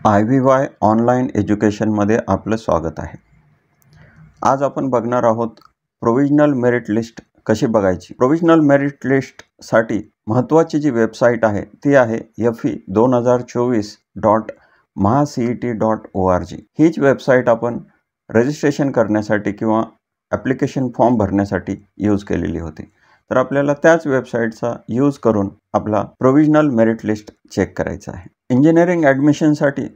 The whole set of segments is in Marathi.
IVY ऑनलाईन एज्युकेशनमध्ये आपलं स्वागत आहे. आज आपण बघणार आहोत प्रोविजनल मेरिट लिस्ट कशी बघायची. प्रोविजनल मेरिट लिस्टसाठी महत्त्वाची जी वेबसाईट आहे ती आहे fe2024.mahacet.org. हीच वेबसाईट आपण रजिस्ट्रेशन करण्यासाठी किंवा ॲप्लिकेशन फॉर्म भरण्यासाठी यूज केलेली होती. तर आपल्याला त्याच वेबसाईटचा यूज करून आपला प्रोविजनल मेरिट लिस्ट चेक करायचा आहे. इंजिनिअरिंग ॲडमिशनसाठी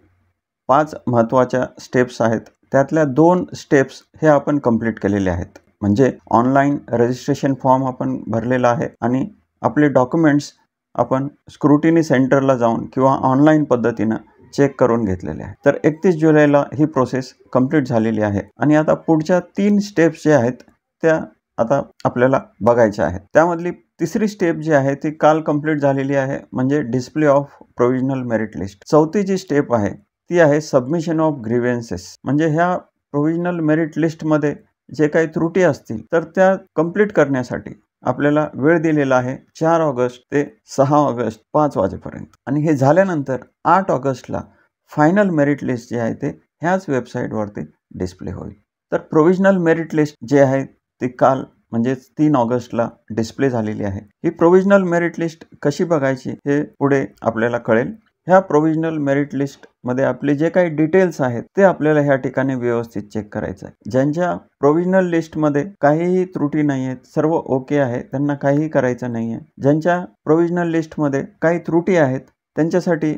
5 महत्त्वाच्या स्टेप्स आहेत. त्यातल्या 2 स्टेप्स हे आपण कंप्लीट केलेले आहेत. म्हणजे ऑनलाईन रजिस्ट्रेशन फॉर्म आपण भरलेला आहे आणि आपले डॉक्युमेंट्स आपण स्क्रुटिनी सेंटरला जाऊन किंवा ऑनलाईन पद्धतीनं चेक करून घेतलेले आहे. तर 31 जुलैला ही प्रोसेस कंप्लीट झालेली आहे आणि आता पुढच्या 3 स्टेप्स जे आहेत त्या आता आपल्याला बघायच्या आहेत. त्यामधली तिसरी स्टेप जी आहे ती काल कंप्लीट झालेली आहे, म्हणजे display of provisional merit list. चौथी जी स्टेप आहे ती आहे सबमिशन ऑफ ग्रीव्हन्सेस. म्हणजे ह्या प्रोविजनल मेरिट लिस्टमध्ये जे काही त्रुटी असतील तर त्या कंप्लीट करण्यासाठी आपल्याला वेळ दिलेला आहे 4 ऑगस्ट ते 6 ऑगस्ट 5 वाजेपर्यंत. आणि हे झाल्यानंतर 8 ऑगस्टला फायनल मेरिट लिस्ट जे आहे ते ह्याच वेबसाईटवरती डिस्प्ले होईल. तर प्रोविजनल मेरिट लिस्ट जे आहे ती काल म्हणजेच 3 ऑगस्टला डिस्प्ले झालेली आहे. ही प्रोविजनल मेरिट लिस्ट कशी बघायची हे पुढे आपल्याला कळेल. ह्या प्रोविजनल मेरिट लिस्टमध्ये आपले जे काही डिटेल्स आहेत ते आपल्याला ह्या ठिकाणी व्यवस्थित चेक करायचं आहे. ज्यांच्या प्रोविजनल लिस्टमध्ये काहीही त्रुटी नाही आहेत, सर्व ओके आहे, त्यांना काहीही करायचं नाही आहे. ज्यांच्या प्रोविजनल लिस्टमध्ये काही त्रुटी आहेत त्यांच्यासाठी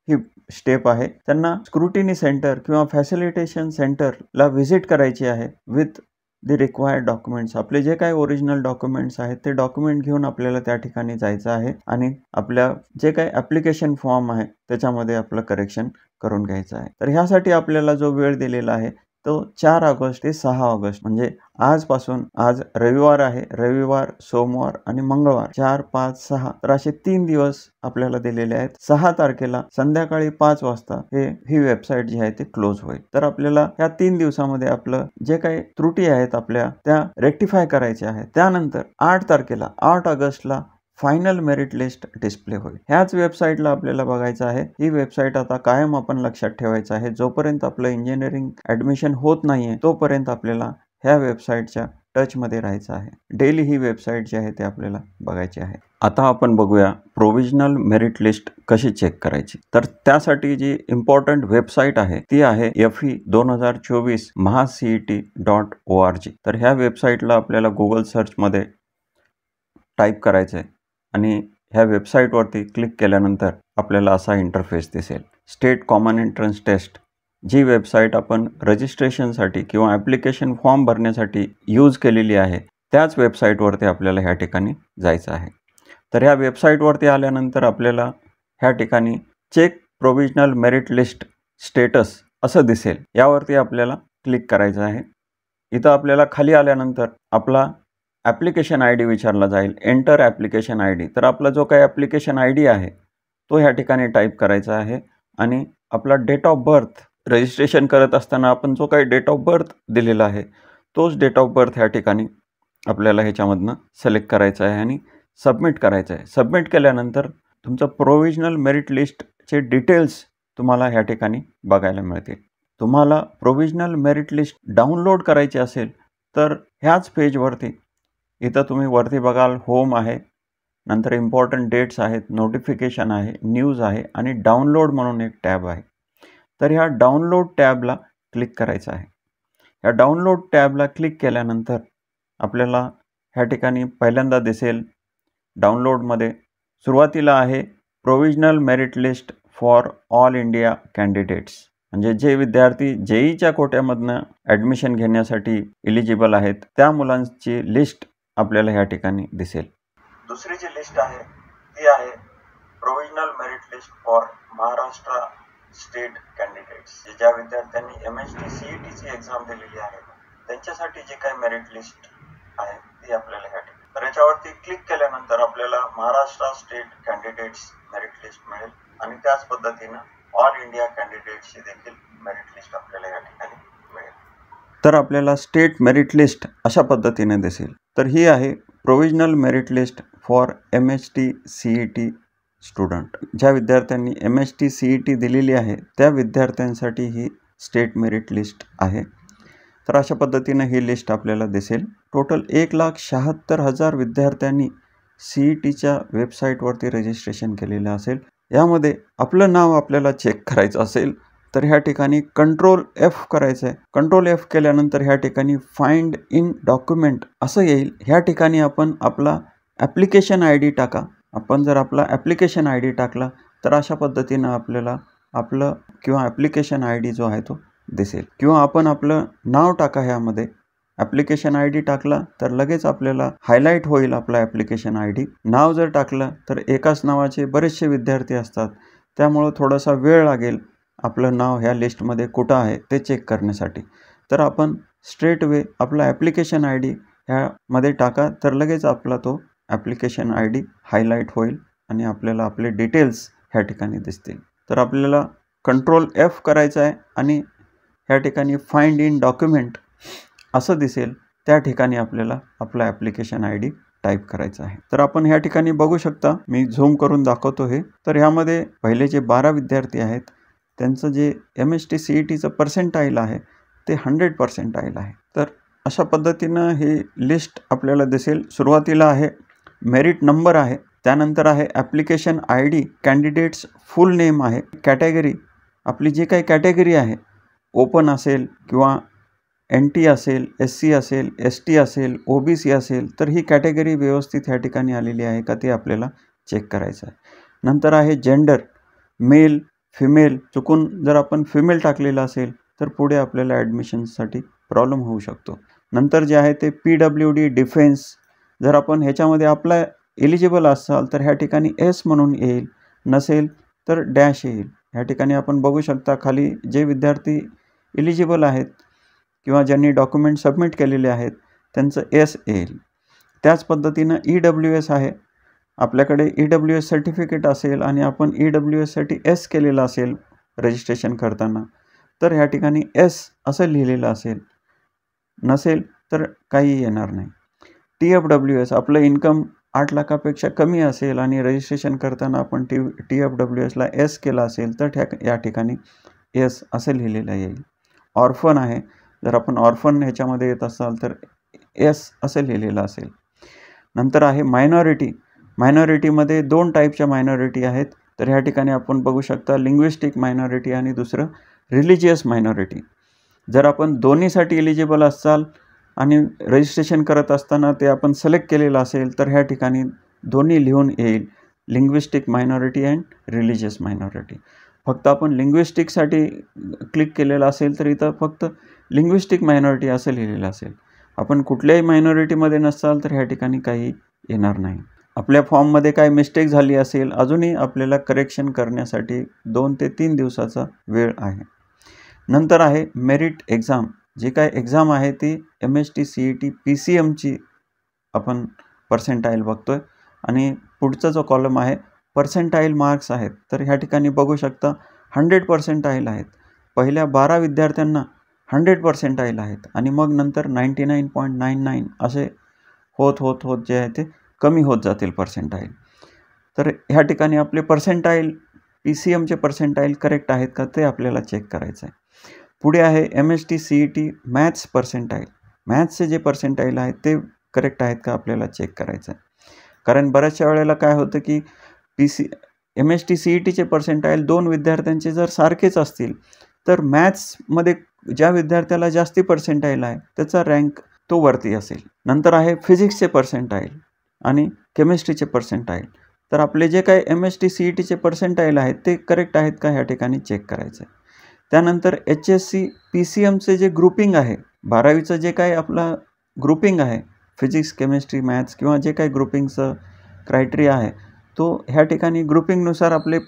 ही स्टेप आहे. त्यांना स्क्रुटिनी सेंटर किंवा फॅसिलिटेशन सेंटरला व्हिजिट करायची आहे विथ दी रिक्वायर्ड डॉक्युमेंट्स. आपले जे काही ओरिजिनल डॉक्युमेंट्स आहेत ते डॉक्युमेंट घेऊन आपल्याला त्या ठिकाणी जायचं आहे आणि आपल्या जे काही ॲप्लिकेशन फॉर्म आहे त्याच्यामध्ये आपलं करेक्शन करून घ्यायचं आहे. तर ह्यासाठी आपल्याला जो वेळ दिलेला आहे तो 4 ऑगस्ट ते 6 ऑगस्ट म्हणजे आजपासून, आज रविवार आहे, रविवार, सोमवार आणि मंगळवार 4, 5, 6 तर असे 3 दिवस आपल्याला दिलेले आहेत. 6 तारखेला संध्याकाळी 5 वाजता ही वेबसाईट जी आहे ती क्लोज होईल. तर आपल्याला ह्या 3 दिवसामध्ये आपलं जे काही त्रुटी आहेत आपल्या त्या रेक्टिफाय करायच्या आहेत. त्यानंतर 8 तारखेला 8 ऑगस्टला फायनल मेरिट लिस्ट डिस्प्ले होईल. ह्याच वेबसाईटला आपल्याला बघायचं आहे. ही वेबसाईट आता कायम आपण लक्षात ठेवायचं आहे. जोपर्यंत आपलं इंजिनिअरिंग ॲडमिशन होत नाहीये तोपर्यंत आपल्याला ह्या वेबसाईटच्या टचमध्ये राहायचं आहे. डेली ही वेबसाईट जी आहे ती आपल्याला बघायची आहे. आता आपण बघूया प्रोविजनल मेरिट लिस्ट कशी चेक करायची. तर त्यासाठी जी इम्पॉर्टंट वेबसाईट आहे ती आहे fe2024mahacet.org. तर ह्या वेबसाईटला आपल्याला गुगल सर्चमध्ये टाईप करायचं आहे आणि ह्या वेबसाईटवरती क्लिक केल्यानंतर आपल्याला असा इंटरफेस दिसेल. स्टेट कॉमन एंट्रन्स टेस्ट, जी वेबसाईट आपण रजिस्ट्रेशनसाठी किंवा ॲप्लिकेशन फॉर्म भरण्यासाठी यूज केलेली आहे त्याच वेबसाईटवरती आपल्याला ह्या ठिकाणी जायचं आहे. तर ह्या वेबसाईटवरती आल्यानंतर आपल्याला ह्या ठिकाणी check provisional merit list status असं दिसेल. यावरती आपल्याला क्लिक करायचं आहे. इथं आपल्याला खाली आल्यानंतर आपला ॲप्लिकेशन आय डी विचारला जाईल. Enter application I D. तर आपला जो काही ॲप्लिकेशन आय डी आहे तो ह्या ठिकाणी टाईप करायचा आहे आणि आपला डेट ऑफ बर्थ, रजिस्ट्रेशन करत असताना आपण जो काही डेट ऑफ बर्थ दिलेला आहे तोच डेट ऑफ बर्थ ह्या ठिकाणी आपल्याला ह्याच्यामधनं सिलेक्ट करायचा आहे आणि सबमिट करायचं आहे. सबमिट केल्यानंतर तुमचं प्रोविजनल मेरिट लिस्टचे डिटेल्स तुम्हाला ह्या ठिकाणी बघायला मिळतील. तुम्हाला प्रोविजनल मेरिट लिस्ट डाउनलोड करायची असेल तर ह्याच पेजवरती इथं तुम्ही वरती बघाल होम आहे, नंतर इम्पॉर्टंट डेट्स आहेत, नोटिफिकेशन आहे, न्यूज आहे आणि डाउनलोड म्हणून एक टॅब आहे. तर ह्या डाउनलोड टॅबला क्लिक करायचं आहे. ह्या डाउनलोड टॅबला क्लिक केल्यानंतर आपल्याला ह्या ठिकाणी पहिल्यांदा दिसेल डाउनलोडमध्ये सुरुवातीला आहे provisional merit list for all India candidates. म्हणजे जे विद्यार्थी जेईच्या कोट्यामधनं ॲडमिशन घेण्यासाठी इलिजिबल आहेत त्या मुलांची लिस्ट आपल्याला ह्या ठिकाणी दिसेल. दुसरी जी लिस्ट आहे ती आहे provisional merit list for Maharashtra state candidates. ज्या विद्यार्थ्यांनी MHT CETची एक्झाम दिलेली आहे त्यांच्यासाठी जे काही मेरिट लिस्ट आहे ती आपल्याला ह्या ठिकाणी. तर याच्यावरती क्लिक केल्यानंतर आपल्याला Maharashtra state candidates merit list मिळेल आणि त्याच पद्धतीनं ऑल इंडिया कॅन्डिडेट्सची देखील मेरिट लिस्ट आपल्याला या ठिकाणी मिळेल. तर आपल्याला स्टेट मेरिट लिस्ट अशा पद्धतीने दिसेल. तर ही आहे provisional merit list for MHT CET student. ज्या विद्यार्थ्यांनी MST-CET दिलेली आहे त्या विद्यार्थ्यांसाठी ही स्टेट मेरिट लिस्ट आहे. तर अशा पद्धतीनं ही लिस्ट आपल्याला दिसेल. टोटल 1,76,000 विद्यार्थ्यांनी CETच्या वेबसाईटवरती रजिस्ट्रेशन केलेलं असेल. यामध्ये आपलं नाव आपल्याला चेक करायचं असेल तर ह्या ठिकाणी कंट्रोल F करायचं आहे. कंट्रोल F केल्यानंतर ह्या ठिकाणी फाइंड इन डॉक्युमेंट असं येईल. ह्या ठिकाणी आपण आपला ॲप्लिकेशन ID टाका. आपण जर आपला ॲप्लिकेशन ID टाकला तर अशा पद्धतीनं आपल्याला आपलं किंवा ॲप्लिकेशन ID जो आहे तो दिसेल. किंवा आपण आपलं नाव टाका. ह्यामध्ये ॲप्लिकेशन ID टाकला तर लगेच आपल्याला हायलाईट होईल आपला ॲप्लिकेशन ID. नाव जर टाकलं तर एकाच नावाचे बरेचसे विद्यार्थी असतात, त्यामुळं थोडासा वेळ लागेल आपलं नाव ह्या लिस्टमध्ये कुठं आहे ते चेक करण्यासाठी. तर आपण स्ट्रेट वे आपला ॲप्लिकेशन ID ह्यामध्ये टाका तर लगेच आपला तो ॲप्लिकेशन ID हायलाईट होईल आणि आपल्याला आपले डिटेल्स ह्या ठिकाणी दिसतील. तर आपल्याला कंट्रोल F करायचं आहे आणि ह्या ठिकाणी फाइंड इन डॉक्युमेंट असं दिसेल. त्या ठिकाणी आपल्याला आपला ॲप्लिकेशन ID टाईप करायचा आहे. तर आपण ह्या ठिकाणी बघू शकता, मी झूम करून दाखवतो हे. तर ह्यामध्ये पहिले जे 12 विद्यार्थी आहेत त्यांचं जे MST-CETचं पर्सेंटाईल आहे ते 100 पर्सेंटाईल आहे. तर अशा पद्धतीनं ही लिस्ट आपल्याला दिसेल. सुरुवातीला आहे मेरिट नंबर आहे, त्यानंतर आहे ॲप्लिकेशन ID, कॅन्डिडेट्स फुल नेम आहे, कॅटेगरी आपली जी काही कॅटेगरी आहे ओपन असेल किंवा NT असेल, SC असेल, ST असेल, OBC असेल तर ही कॅटेगरी व्यवस्थित ह्या ठिकाणी आलेली आहे का ते आपल्याला चेक करायचं आहे. नंतर आहे जेंडर, मेल फिमेल. चुकून जर आपण फिमेल टाकलेलं असेल तर पुढे आपल्याला ॲडमिशनसाठी प्रॉब्लेम होऊ शकतो. नंतर जे आहे ते PWD डिफेन्स. जर आपण ह्याच्यामध्ये आपला एलिजिबल असाल तर ह्या ठिकाणी S म्हणून येईल, नसेल तर डॅश येईल. ह्या ठिकाणी आपण बघू शकता खाली जे विद्यार्थी एलिजिबल आहेत किंवा ज्यांनी डॉक्युमेंट सबमिट केलेले आहेत त्यांचं S येईल. त्याच पद्धतीनं EWS आहे. आपल्याकडे EWS सर्टिफिकेट असेल आणि आपण EWSसाठी S केलेलं असेल रजिस्ट्रेशन करताना तर ह्या ठिकाणी S असं लिहिलेलं असेल, नसेल तर काही येणार नाही. TFWS आपलं इन्कम 8 लाखापेक्षा कमी असेल आणि रजिस्ट्रेशन करताना आपण TFWSला S केला असेल तर या ठिकाणी S असं लिहिलेलं येईल. ऑर्फन आहे, जर आपण ऑर्फन ह्याच्यामध्ये येत असाल तर S असं लिहिलेलं असेल. नंतर आहे मायनॉरिटी. मायनॉरिटीमध्ये 2 टाईपच्या मायनॉरिटी आहेत. तर ह्या ठिकाणी आपण बघू शकता लिंग्विस्टिक मायनॉरिटी आणि दुसरं रिलिजियस मायनॉरिटी. जर आपण दोन्हीसाठी एलिजिबल असाल आणि रजिस्ट्रेशन करत असताना ते आपण सिलेक्ट केलेलं असेल तर ह्या ठिकाणी दोन्ही लिहून येईल, linguistic minority and religious minority. फक्त आपण लिंग्विस्टिकसाठी क्लिक केलेलं असेल तर इथं फक्त लिंग्विस्टिक मायनॉरिटी असं लिहिलेलं असेल. आपण कुठल्याही मायनॉरिटीमध्ये नसाल तर ह्या ठिकाणी काही येणार नाही. आपल्या फॉर्ममध्ये काय मिस्टेक झाली असेल अजूनही आपल्याला करेक्शन करण्यासाठी 2 ते 3 दिवसाचा वेळ आहे. नंतर आहे मेरिट एक्झाम. जी काय एक्झाम आहे ती MST-CET PCMची आपण पर्सेंटाईल बघतोय आणि पुढचा जो कॉलम आहे पर्सेंटाईल मार्क्स आहेत. तर ह्या ठिकाणी बघू शकता 100 पर्सेंटाईल आहेत. पहिल्या 12 विद्यार्थ्यांना 100 पर्सेंटाईल आहेत आणि मग नंतर 99.99 असे होत जे आहे ते कमी होत जातील पर्सेंटाईल. तर ह्या ठिकाणी आपले पर्सेंटाईल PCMचे पर्सेंटाईल करेक्ट आहेत का ते आपल्याला चेक करायचं आहे. पुढे आहे MST-CET मॅथ्स पर्सेंटाईल. मॅथ्सचे जे पर्सेंटाईल आहेत ते करेक्ट आहेत का आपल्याला चेक करायचं आहे. कारण बऱ्याचशा वेळेला काय होतं की MST-CETचे पर्सेंटाईल 2 विद्यार्थ्यांचे जर सारखेच असतील तर मॅथ्समध्ये ज्या विद्यार्थ्याला जास्ती पर्सेंटाईल आहे त्याचा रँक तो वरती असेल. नंतर आहे फिजिक्सचे पर्सेंटाईल आणि केमिस्ट्रीचे पर्सेंटाईल. तर आपले जे काही MST-CETचे पर्सेंटाईल आहेत ते करेक्ट आहेत का ह्या ठिकाणी चेक करायचं आहे. त्यानंतर HSC PCMचे जे ग्रुपिंग आहे 12वीचं जे काही आपलं ग्रुपिंग आहे फिजिक्स, केमिस्ट्री, मॅथ्स किंवा जे काही ग्रुपिंगचं क्रायटेरिया आहे तो ह्या ठिकाणी ग्रुपिंगनुसार आपले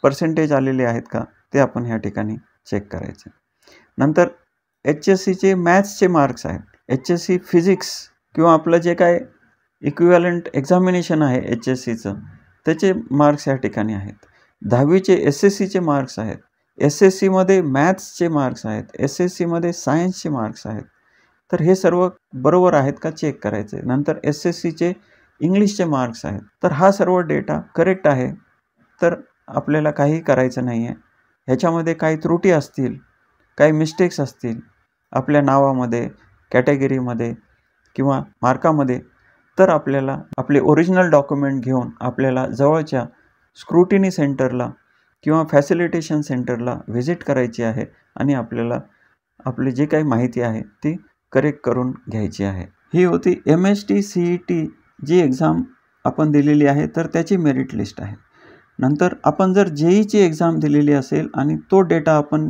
पर्सेंटेज आलेले आहेत का ते आपण ह्या ठिकाणी चेक करायचे. नंतर HSCचे मॅथ्सचे मार्क्स आहेत. HSC फिजिक्स किंवा आपलं जे काय इक्विव्हॅलंट एक्झामिनेशन आहे HSCचं त्याचे मार्क्स ह्या ठिकाणी आहेत. 10वीचे SSCचे मार्क्स आहेत. SSCमध्ये मॅथ्सचे मार्क्स आहेत. SSCमध्ये सायन्सचे मार्क्स आहेत. तर हे सर्व बरोबर आहेत का चेक करायचे. नंतर SSCचे इंग्लिशचे मार्क्स आहेत. तर हा सर्व डेटा करेक्ट आहे तर आपल्याला काही करायचं नाही आहे. ह्याच्यामध्ये काही त्रुटी असतील, काही मिस्टेक्स असतील आपल्या नावामध्ये, कॅटेगरीमध्ये किंवा मार्कामध्ये, तर आपल्याला आपले ओरिजिनल डॉक्युमेंट घेऊन आपल्याला जवळच्या स्क्रुटिनी सेंटरला किंवा फॅसिलिटेशन सेंटरला व्हिजिट करायची आहे आणि आपल्याला आपली जी काही माहिती आहे ती करेक्ट करून घ्यायची आहे. ही होती MST CET जी एक्झाम आपण दिलेली आहे, तर त्याची मेरिट लिस्ट आहे. नंतर आपण जर JEEची एक्झाम दिलेली असेल आणि तो डेटा आपण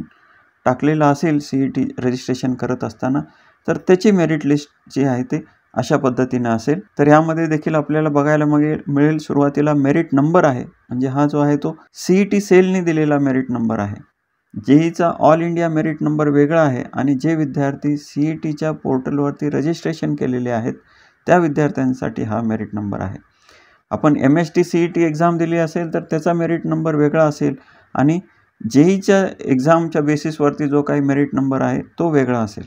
टाकलेला असेल CET रजिस्ट्रेशन करत असताना, तर त्याची मेरिट लिस्ट जी आहे ते अशा पद्धतीने असेल. तर यामध्ये देखील आपल्याला बघायला मिळेल सुरुवातीला मेरिट नंबर आहे, म्हणजे हा जो आहे तो CET सेलने दिलेला मेरिट नंबर आहे. JEEचा ऑल इंडिया मेरिट नंबर वेगळा आहे आणि जे विद्यार्थी CETच्या पोर्टलवरती रजिस्ट्रेशन केलेले आहेत त्या विद्यार्थ्यांसाठी हा मेरिट नंबर आहे. आपण MST CET एक्झाम दिली असेल तर त्याचा मेरिट नंबर वेगळा असेल आणि JEEच्या एक्झामच्या बेसिसवरती जो काही मेरिट नंबर आहे तो वेगळा असेल.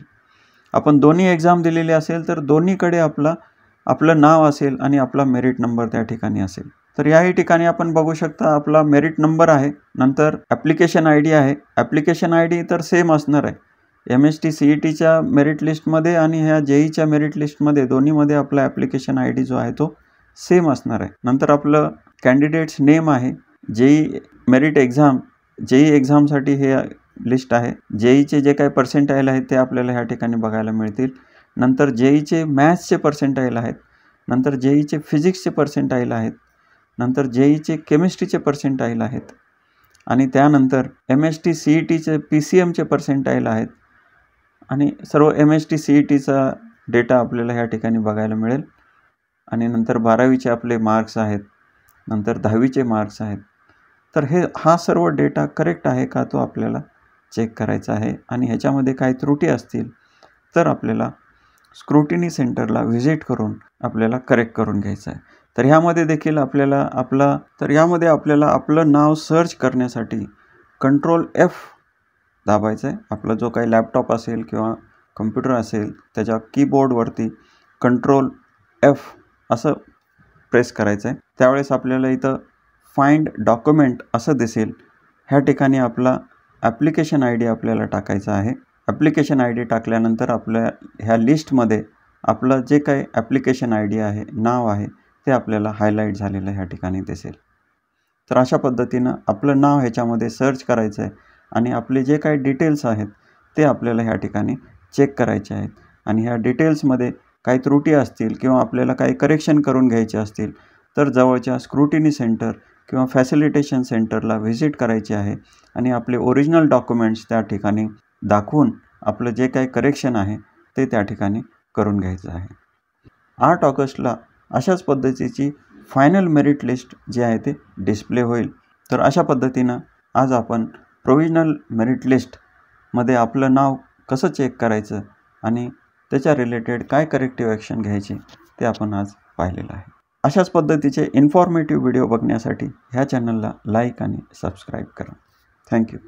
आपण दोन्ही एक्झाम दिलेली असेल तर दोन्हीकडे आपलं नाव असेल आणि आपला मेरिट नंबर त्या ठिकाणी असेल. तर याही ठिकाणी आपण बघू शकता आपला मेरिट नंबर आहे, नंतर ॲप्लिकेशन ID आहे. ॲप्लिकेशन ID तर सेम असणार आहे. MST CETच्या मेरिट लिस्टमध्ये आणि ह्या JEEच्या मेरिट लिस्टमध्ये दोन्हीमध्ये आपला ॲप्लिकेशन ID जो आहे तो सेम असणार आहे. नंतर आपलं कॅन्डिडेट्स नेम आहे. JEE मेरिट एक्झाम, JEE एक्झामसाठी हे लिस्ट आहे. JEEचे जे काही पर्सेंटाईल आहेत ते आपल्याला ह्या ठिकाणी बघायला मिळतील. नंतर JEEचे मॅथ्सचे पर्सेंटाईल आहेत, नंतर JEEचे फिजिक्सचे पर्सेंटाईल आहेत, नंतर JEEचे केमिस्ट्रीचे पर्सेंटाईल आहेत आणि त्यानंतर MST CETचे PCMचे पर्सेंटाईल आहेत आणि सर्व MST CETचा डेटा आपल्याला ह्या ठिकाणी बघायला मिळेल. आणि नंतर 12वीचे आपले मार्क्स आहेत, नंतर 10वीचे मार्क्स आहेत. तर हा सर्व डेटा करेक्ट आहे का तो आपल्याला चेक करायचा आहे आणि ह्याच्यामध्ये काही त्रुटी असतील तर आपल्याला स्क्रुटिनी सेंटरला व्हिजिट करून आपल्याला करेक्ट करून घ्यायचं आहे. तर ह्यामध्ये देखील आपल्याला आपलं नाव सर्च करण्यासाठी Ctrl+F दाबायचं आहे. आपला जो काही लॅपटॉप असेल किंवा कम्प्युटर असेल त्याच्या कीबोर्डवरती Ctrl+F असं प्रेस करायचं आहे. त्यावेळेस आपल्याला इथं फाइंड डॉक्युमेंट असं दिसेल. ह्या ठिकाणी आपला ॲप्लिकेशन ID आपल्याला टाकायचा आहे. ॲप्लिकेशन ID टाकल्यानंतर आपल्या ह्या लिस्टमध्ये आपलं जे काही ॲप्लिकेशन ID आहे, नाव आहे, ते आपल्याला हायलाईट झालेलं ह्या ठिकाणी दिसेल. तर अशा पद्धतीनं आपलं नाव ह्याच्यामध्ये सर्च करायचं आहे आणि आपले जे काही डिटेल्स आहेत ते आपल्याला ह्या ठिकाणी चेक करायचे आहेत आणि ह्या डिटेल्समध्ये काही त्रुटी असतील किंवा आपल्याला काही करेक्शन करून घ्यायचे असतील तर जवळच्या स्क्रुटिनी सेंटर किंवा फॅसिलिटेशन सेंटरला व्हिजिट करायचे आहे आणि आपले ओरिजिनल डॉक्युमेंट्स त्या ठिकाणी दाखवून आपलं जे काही करेक्शन आहे ते त्या ठिकाणी करून घ्यायचं आहे. 8 ऑगस्टला अशाच पद्धतीची फायनल मेरिट लिस्ट जी आहे ते डिस्प्ले होईल. तर अशा पद्धतीनं आज आपण प्रोविजनल मेरिट लिस्टमध्ये आपलं नाव कसं चेक करायचं आणि त्याच्या रिलेटेड काय करेक्टिव्ह ॲक्शन घ्यायची ते आपण आज पाहिलेलं आहे. अशाच पद्धतीचे इन्फॉर्मेटिव्ह व्हिडिओ बघण्यासाठी ह्या चॅनलला लाईक आणि सबस्क्राईब करा. थँक्यू.